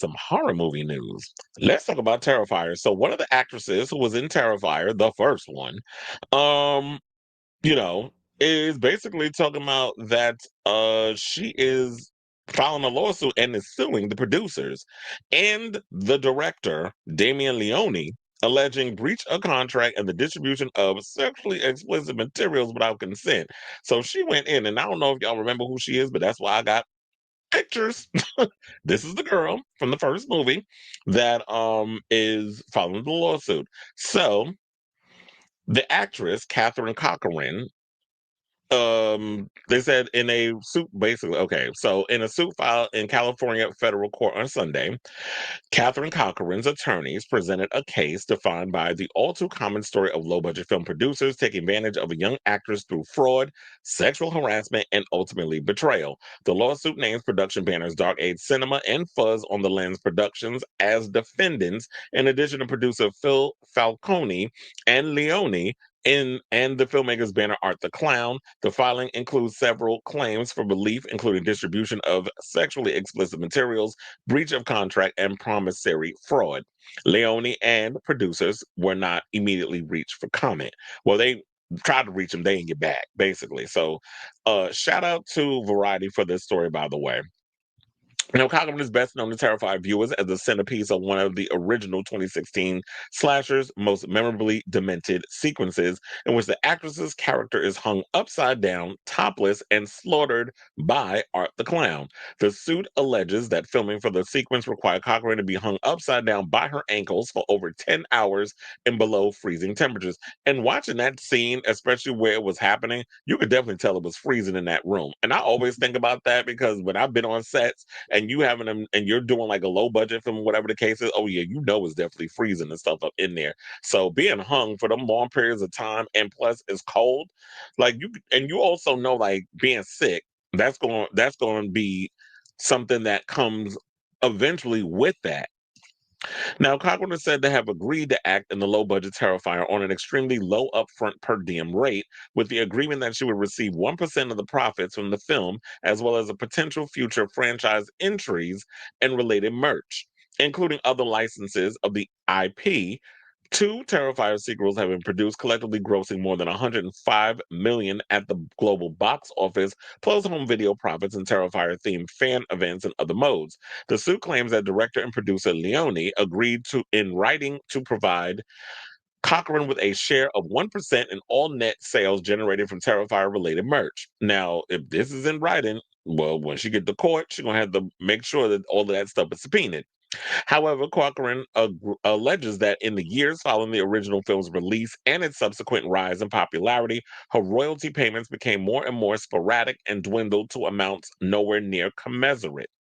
some horror movie news. Let's talk about Terrifier. So one of the actresses who was in Terrifier, the first one, um, you know, is basically talking about that she is filing a lawsuit and is suing the producers and the director, Damian Leone, alleging breach of contract and the distribution of sexually explicit materials without consent. So she went in, and I don't know if y'all remember who she is, but that's why I got pictures. This is the girl from the first movie that is filing the lawsuit. So the actress Catherine Cochran, they said in a suit, basically, okay, so in a suit filed in California federal court on Sunday, Catherine Cochran's attorneys presented a case defined by the all too common story of low budget film producers taking advantage of a young actress through fraud, sexual harassment, and ultimately betrayal. The lawsuit names production banners Dark Age Cinema and Fuzz on the Lens Productions as defendants, in addition to producer Phil Falcone and Leone. And the filmmaker's banner Art the Clown. The filing includes several claims for relief, including distribution of sexually explicit materials, breach of contract, and promissory fraud. Leone and producers were not immediately reached for comment. Well, they tried to reach them, they didn't get back, basically. So, shout out to Variety for this story, by the way. Now, Cochran is best known to terrify viewers as the centerpiece of one of the original 2016 slashers' most memorably demented sequences, in which the actress's character is hung upside down, topless, and slaughtered by Art the Clown. The suit alleges that filming for the sequence required Cochran to be hung upside down by her ankles for over 10 hours in below freezing temperatures. And watching that scene, especially where it was happening, you could definitely tell it was freezing in that room. And I always think about that because when I've been on sets, and you having them and you're doing like a low budget film, whatever the case is, oh yeah, you know it's definitely freezing and stuff up in there. So being hung for them long periods of time and plus it's cold, like you also know like being sick, that's going to be something that comes eventually with that. Now, Cochran is said to have agreed to act in the low budget Terrifier on an extremely low upfront per diem rate, with the agreement that she would receive 1% of the profits from the film, as well as a potential future franchise entries and related merch, including other licenses of the IP. Two Terrifier sequels have been produced, collectively grossing more than 105 million at the global box office, plus home video profits and Terrifier-themed fan events and other modes. The suit claims that director and producer Leone agreed to, in writing, to provide Cochran with a share of 1% in all net sales generated from Terrifier-related merch. Now, if this is in writing, well, when she get to court, she's gonna have to make sure that all of that stuff is subpoenaed. However, Corcoran alleges that in the years following the original film's release and its subsequent rise in popularity, her royalty payments became more and more sporadic and dwindled to amounts nowhere near commensurate.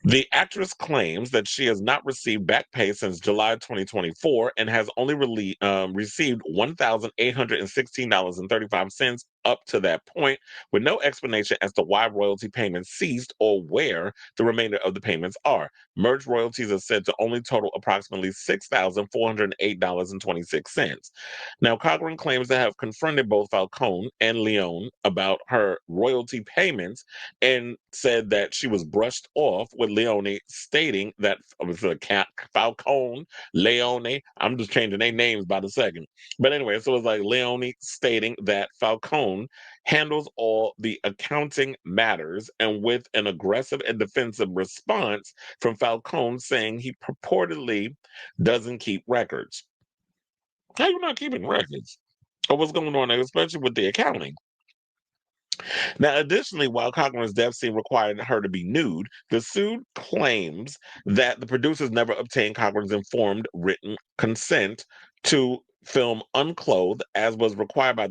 The actress claims that she has not received back pay since July 2024 and has only received $1,816.35 up to that point, with no explanation as to why royalty payments ceased or where the remainder of the payments are. Merge royalties are said to only total approximately $6,408.26. Now, Cochran claims to have confronted both Falcone and Leone about her royalty payments and said that she was brushed off, with Leone stating that Falcone, Leone, I'm just changing their names by the second. But anyway, so it's like Leone stating that Falcone handles all the accounting matters, and with an aggressive and defensive response from Falcone saying he purportedly doesn't keep records. How you not keeping records of what's going on, especially with the accounting? Now, additionally, while Cochran's death scene required her to be nude, the suit claims that the producers never obtained Cochran's informed written consent to film unclothed, as was required by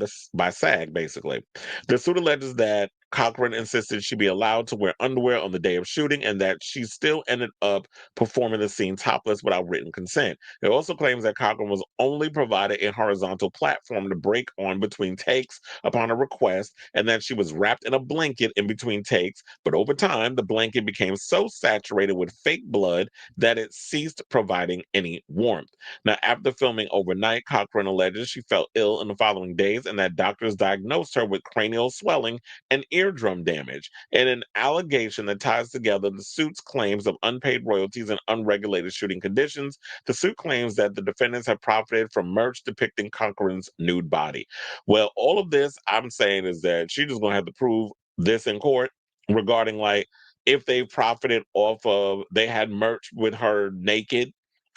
SAG. Basically, the suit alleges that Cochran insisted she be allowed to wear underwear on the day of shooting, and that she still ended up performing the scene topless without written consent. It also claims that Cochran was only provided a horizontal platform to break on between takes upon a request, and that she was wrapped in a blanket in between takes. But over time, the blanket became so saturated with fake blood that it ceased providing any warmth. Now, after filming overnight, Cochran alleges she felt ill in the following days and that doctors diagnosed her with cranial swelling and eardrum damage in an allegation that ties together the suit's claims of unpaid royalties and unregulated shooting conditions. The suit claims that the defendants have profited from merch depicting Cochran's nude body. Well, all of this I'm saying is that she's just going to have to prove this in court regarding like if they profited off of they had merch with her naked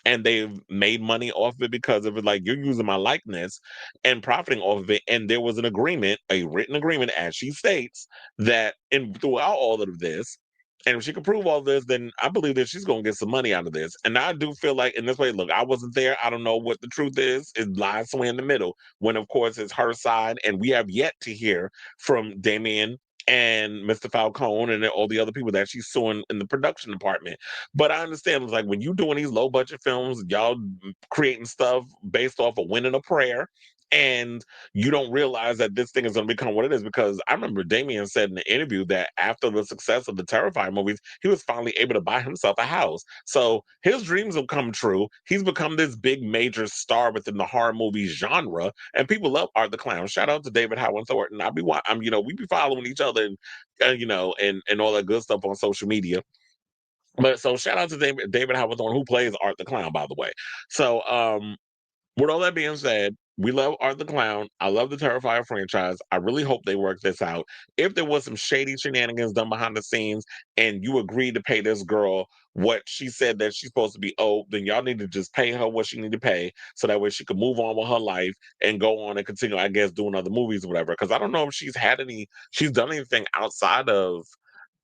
and they've made money off of it because of it, like you're using my likeness and profiting off of it. And there was an agreement, a written agreement, as she states, that in throughout all of this, and if she can prove all this, then I believe that she's gonna get some money out of this. And I do feel like in this way, look, I wasn't there. I don't know what the truth is. It lies somewhere in the middle. When of course it's her side, and we have yet to hear from Damien and Mr. Falcone and all the other people that she's suing in the production department. But I understand it's like when you doing these low budget films, y'all creating stuff based off of winning a prayer. And you don't realize that this thing is going to become what it is. Because I remember Damien said in the interview that after the success of the Terrifier movies, he was finally able to buy himself a house. So his dreams have come true. He's become this big major star within the horror movie genre, and people love Art the Clown. Shout out to David Howard Thornton. I'm, we be following each other and, and all that good stuff on social media. But so shout out to David Howard Thornton, who plays Art the Clown, by the way. So with all that being said, we love Art the Clown. I love the Terrifier franchise. I really hope they work this out. If there was some shady shenanigans done behind the scenes and you agreed to pay this girl what she said that she's supposed to be owed, then y'all need to just pay her what she need to pay so that way she can move on with her life and go on and continue, I guess, doing other movies or whatever. Because I don't know if she's done anything outside of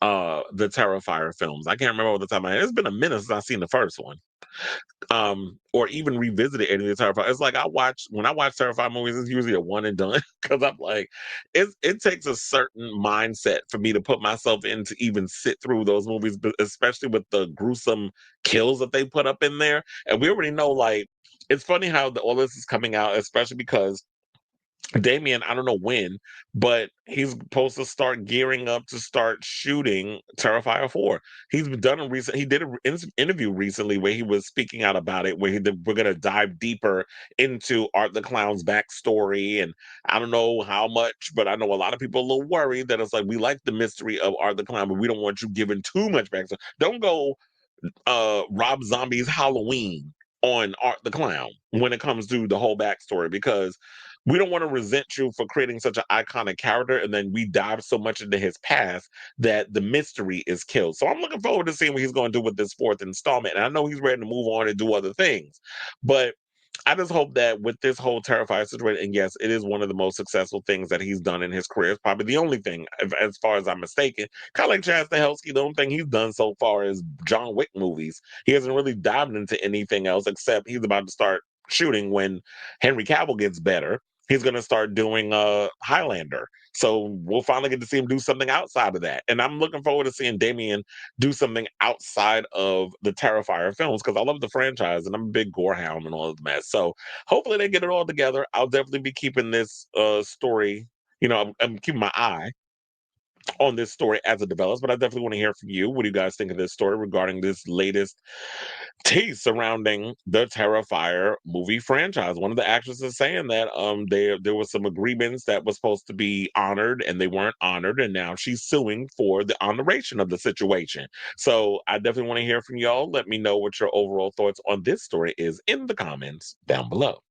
the Terrifier films. I can't remember all the time. It's been a minute since I've seen the first one, or even revisited any of the Terrifier. It's like when I watch Terrifier movies, it's usually a one and done because I'm like, it takes a certain mindset for me to put myself in to even sit through those movies, but especially with the gruesome kills that they put up in there. And we already know, like, it's funny how all this is coming out, especially because Damien, I don't know when, but he's supposed to start gearing up to start shooting Terrifier 4. He did an interview recently where he was speaking out about it, where we're going to dive deeper into Art the Clown's backstory. And I don't know how much, but I know a lot of people are a little worried that it's like, we like the mystery of Art the Clown, but we don't want you giving too much backstory. Don't go Rob Zombie's Halloween on Art the Clown when it comes to the whole backstory, because we don't want to resent you for creating such an iconic character and then we dive so much into his past that the mystery is killed. So I'm looking forward to seeing what he's going to do with this fourth installment. And I know he's ready to move on and do other things, but I just hope that with this whole Terrifier situation, and yes, it is one of the most successful things that he's done in his career. It's probably the only thing, as far as I'm mistaken. Kind of like Chad Stahelski, the only thing he's done so far is John Wick movies. He hasn't really dived into anything else except he's about to start shooting when Henry Cavill gets better. He's going to start doing Highlander. So we'll finally get to see him do something outside of that. And I'm looking forward to seeing Damien do something outside of the Terrifier films because I love the franchise and I'm a big gore hound and all of that. So hopefully they get it all together. I'll definitely be keeping this story. I'm keeping my eye on this story as it develops, but I definitely want to hear from you. What do you guys think of this story regarding this latest tease surrounding the Terrifier movie franchise? One of the actors is saying that there was some agreements that was supposed to be honored and they weren't honored, and now she's suing for the honoration of the situation. So I definitely want to hear from y'all. Let me know what your overall thoughts on this story is in the comments down below.